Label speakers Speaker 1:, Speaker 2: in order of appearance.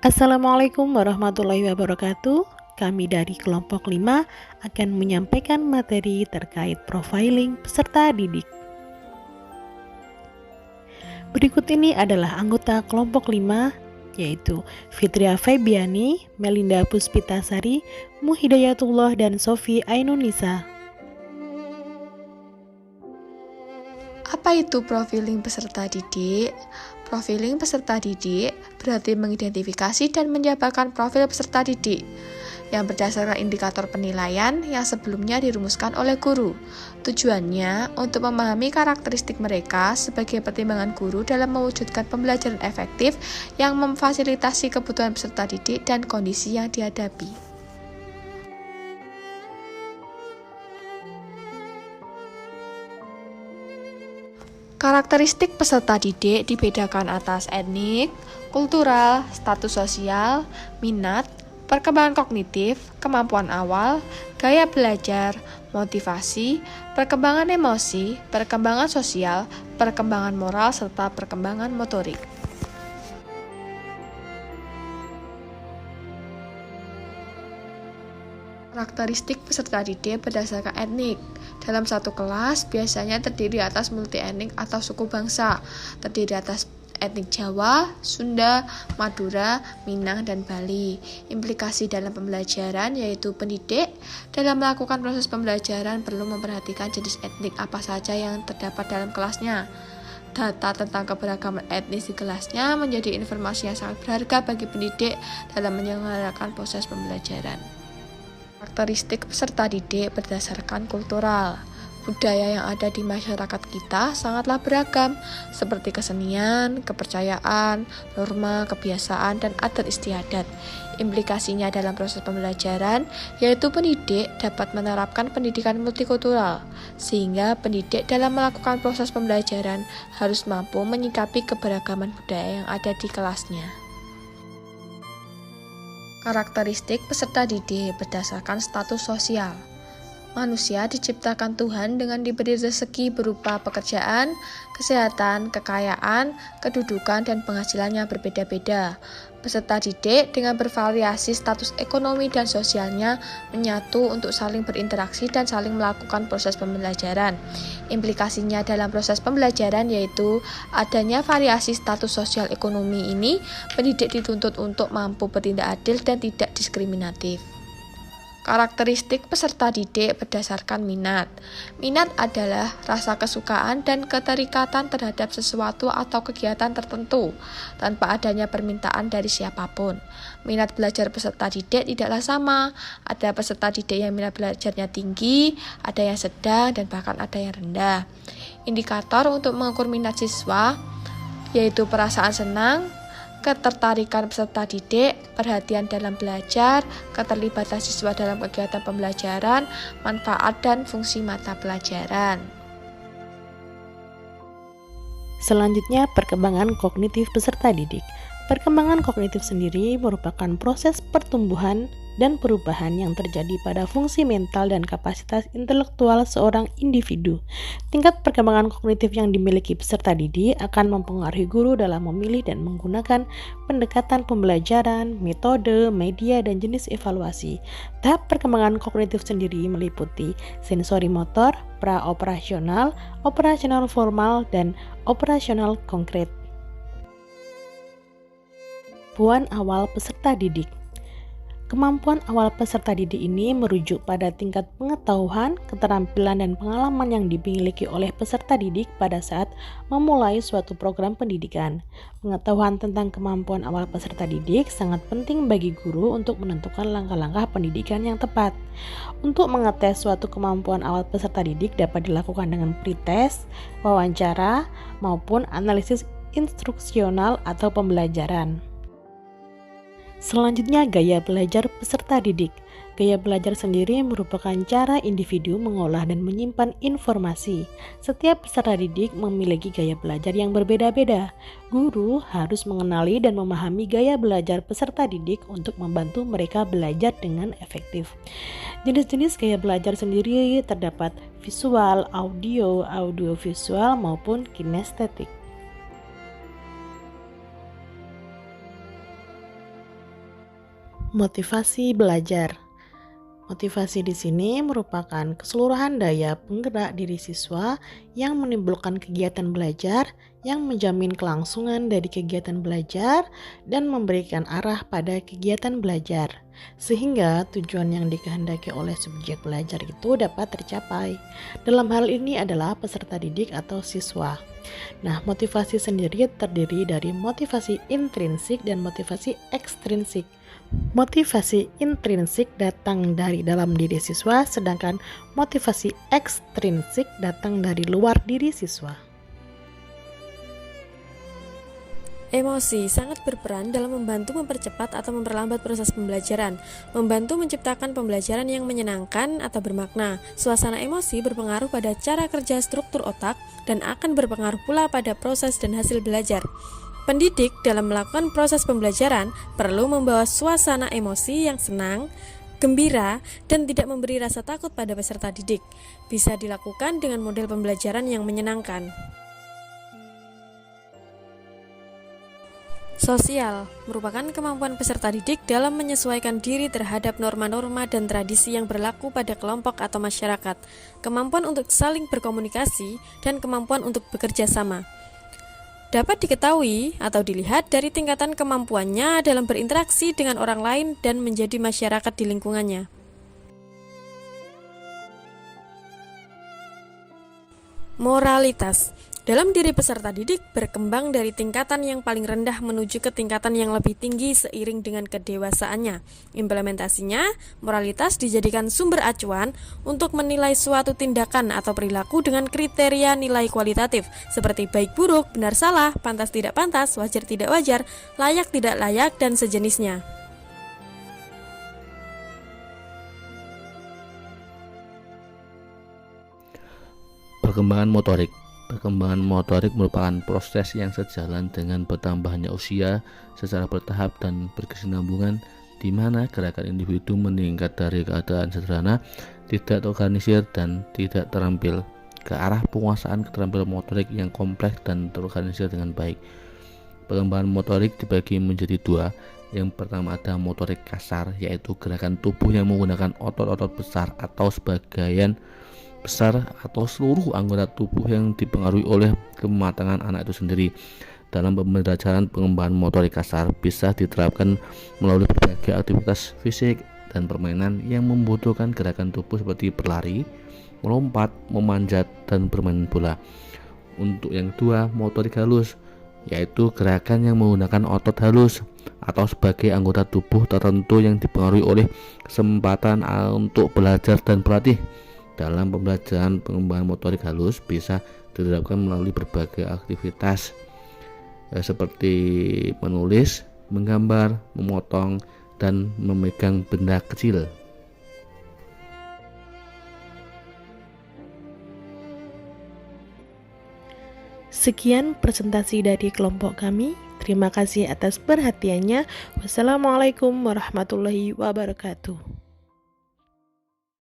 Speaker 1: Assalamualaikum warahmatullahi wabarakatuh. Kami dari kelompok 5 akan menyampaikan materi terkait profiling peserta didik. Berikut ini adalah anggota kelompok 5, yaitu Fitria Febiani, Melinda Puspitasari, Muhidayatullah, dan Sofi Ainunisa.
Speaker 2: Apa itu profiling peserta didik? Profiling peserta didik berarti mengidentifikasi dan menjabarkan profil peserta didik yang berdasarkan indikator penilaian yang sebelumnya dirumuskan oleh guru. Tujuannya untuk memahami karakteristik mereka sebagai pertimbangan guru dalam mewujudkan pembelajaran efektif yang memfasilitasi kebutuhan peserta didik dan kondisi yang dihadapi. Karakteristik peserta didik dibedakan atas etnik, kultural, status sosial, minat, perkembangan kognitif, kemampuan awal, gaya belajar, motivasi, perkembangan emosi, perkembangan sosial, perkembangan moral, serta perkembangan motorik. Karakteristik peserta didik berdasarkan etnik. Dalam satu kelas biasanya terdiri atas multi etnik atau suku bangsa, terdiri atas etnik Jawa, Sunda, Madura, Minang, dan Bali. Implikasi dalam pembelajaran yaitu pendidik dalam melakukan proses pembelajaran perlu memperhatikan jenis etnik apa saja yang terdapat dalam kelasnya. Data tentang keberagaman etnis di kelasnya menjadi informasi yang sangat berharga bagi pendidik dalam menyelenggarakan proses pembelajaran. Karakteristik peserta didik berdasarkan kultural. Budaya yang ada di masyarakat kita sangatlah beragam, seperti kesenian, kepercayaan, norma, kebiasaan, dan adat istiadat. Implikasinya dalam proses pembelajaran, yaitu pendidik dapat menerapkan pendidikan multikultural, sehingga pendidik dalam melakukan proses pembelajaran harus mampu menyikapi keberagaman budaya yang ada di kelasnya. Karakteristik peserta didik berdasarkan status sosial. Manusia diciptakan Tuhan dengan diberi rezeki berupa pekerjaan, kesehatan, kekayaan, kedudukan, dan penghasilan yang berbeda-beda. Peserta didik dengan bervariasi status ekonomi dan sosialnya menyatu untuk saling berinteraksi dan saling melakukan proses pembelajaran. Implikasinya dalam proses pembelajaran yaitu adanya variasi status sosial ekonomi ini, pendidik dituntut untuk mampu bertindak adil dan tidak diskriminatif. Karakteristik peserta didik berdasarkan minat. Minat adalah rasa kesukaan dan keterikatan terhadap sesuatu atau kegiatan tertentu, tanpa adanya permintaan dari siapapun. Minat belajar peserta didik tidaklah sama. Ada peserta didik yang minat belajarnya tinggi, ada yang sedang, dan bahkan ada yang rendah. Indikator untuk mengukur minat siswa yaitu perasaan senang, ketertarikan peserta didik, perhatian dalam belajar, keterlibatan siswa dalam kegiatan pembelajaran, manfaat dan fungsi mata pelajaran.
Speaker 1: Selanjutnya, perkembangan kognitif peserta didik. Perkembangan kognitif sendiri merupakan proses pertumbuhan dan perubahan yang terjadi pada fungsi mental dan kapasitas intelektual seorang individu. Tingkat perkembangan kognitif yang dimiliki peserta didik akan mempengaruhi guru dalam memilih dan menggunakan pendekatan pembelajaran, metode, media, dan jenis evaluasi. Tahap perkembangan kognitif sendiri meliputi sensori motor, pra-operasional, operasional formal, dan operasional konkret. Kemampuan awal peserta didik. Kemampuan awal peserta didik ini merujuk pada tingkat pengetahuan, keterampilan, dan pengalaman yang dimiliki oleh peserta didik pada saat memulai suatu program pendidikan. Pengetahuan tentang kemampuan awal peserta didik sangat penting bagi guru untuk menentukan langkah-langkah pendidikan yang tepat. Untuk mengetes suatu kemampuan awal peserta didik dapat dilakukan dengan pretest, wawancara, maupun analisis instruksional atau pembelajaran. Selanjutnya, gaya belajar peserta didik. Gaya belajar sendiri merupakan cara individu mengolah dan menyimpan informasi. Setiap peserta didik memiliki gaya belajar yang berbeda-beda. Guru harus mengenali dan memahami gaya belajar peserta didik untuk membantu mereka belajar dengan efektif. Jenis-jenis gaya belajar sendiri terdapat visual, audio, audiovisual, maupun kinestetik. Motivasi belajar. Motivasi di sini merupakan keseluruhan daya penggerak diri siswa yang menimbulkan kegiatan belajar, yang menjamin kelangsungan dari kegiatan belajar, dan memberikan arah pada kegiatan belajar, sehingga tujuan yang dikehendaki oleh subjek belajar itu dapat tercapai. Dalam hal ini adalah peserta didik atau siswa. Nah, motivasi sendiri terdiri dari motivasi intrinsik dan motivasi ekstrinsik. Motivasi intrinsik datang dari dalam diri siswa, sedangkan motivasi ekstrinsik datang dari luar diri siswa.
Speaker 3: Emosi sangat berperan dalam membantu mempercepat atau memperlambat proses pembelajaran, membantu menciptakan pembelajaran yang menyenangkan atau bermakna. Suasana emosi berpengaruh pada cara kerja struktur otak dan akan berpengaruh pula pada proses dan hasil belajar. Pendidik dalam melakukan proses pembelajaran perlu membawa suasana emosi yang senang, gembira, dan tidak memberi rasa takut pada peserta didik. Bisa dilakukan dengan model pembelajaran yang menyenangkan. Sosial merupakan kemampuan peserta didik dalam menyesuaikan diri terhadap norma-norma dan tradisi yang berlaku pada kelompok atau masyarakat, kemampuan untuk saling berkomunikasi, dan kemampuan untuk bekerja sama. Dapat diketahui atau dilihat dari tingkatan kemampuannya dalam berinteraksi dengan orang lain dan menjadi masyarakat di lingkungannya. Moralitas dalam diri peserta didik berkembang dari tingkatan yang paling rendah menuju ke tingkatan yang lebih tinggi seiring dengan kedewasaannya. Implementasinya, moralitas dijadikan sumber acuan untuk menilai suatu tindakan atau perilaku dengan kriteria nilai kualitatif seperti baik buruk, benar salah, pantas tidak pantas, wajar tidak wajar, layak tidak layak, dan sejenisnya.
Speaker 4: Perkembangan motorik. Perkembangan motorik merupakan proses yang sejalan dengan bertambahnya usia secara bertahap dan berkesinambungan, di mana gerakan individu meningkat dari keadaan sederhana, tidak terorganisir, dan tidak terampil ke arah penguasaan keterampilan motorik yang kompleks dan terorganisir dengan baik. Perkembangan motorik dibagi menjadi dua. Yang pertama ada motorik kasar, yaitu gerakan tubuh yang menggunakan otot-otot besar atau sebagian besar atau seluruh anggota tubuh yang dipengaruhi oleh kematangan anak itu sendiri. Dalam pembelajaran pengembangan motorik kasar bisa diterapkan melalui berbagai aktivitas fisik dan permainan yang membutuhkan gerakan tubuh seperti berlari, melompat, memanjat, dan bermain bola. Untuk yang kedua, motorik halus, yaitu gerakan yang menggunakan otot halus atau sebagai anggota tubuh tertentu yang dipengaruhi oleh kesempatan untuk belajar dan berlatih. Dalam pembelajaran pengembangan motorik halus bisa diterapkan melalui berbagai aktivitas seperti menulis, menggambar, memotong, dan memegang benda kecil.
Speaker 1: Sekian presentasi dari kelompok kami. Terima kasih atas perhatiannya. Wassalamualaikum warahmatullahi wabarakatuh.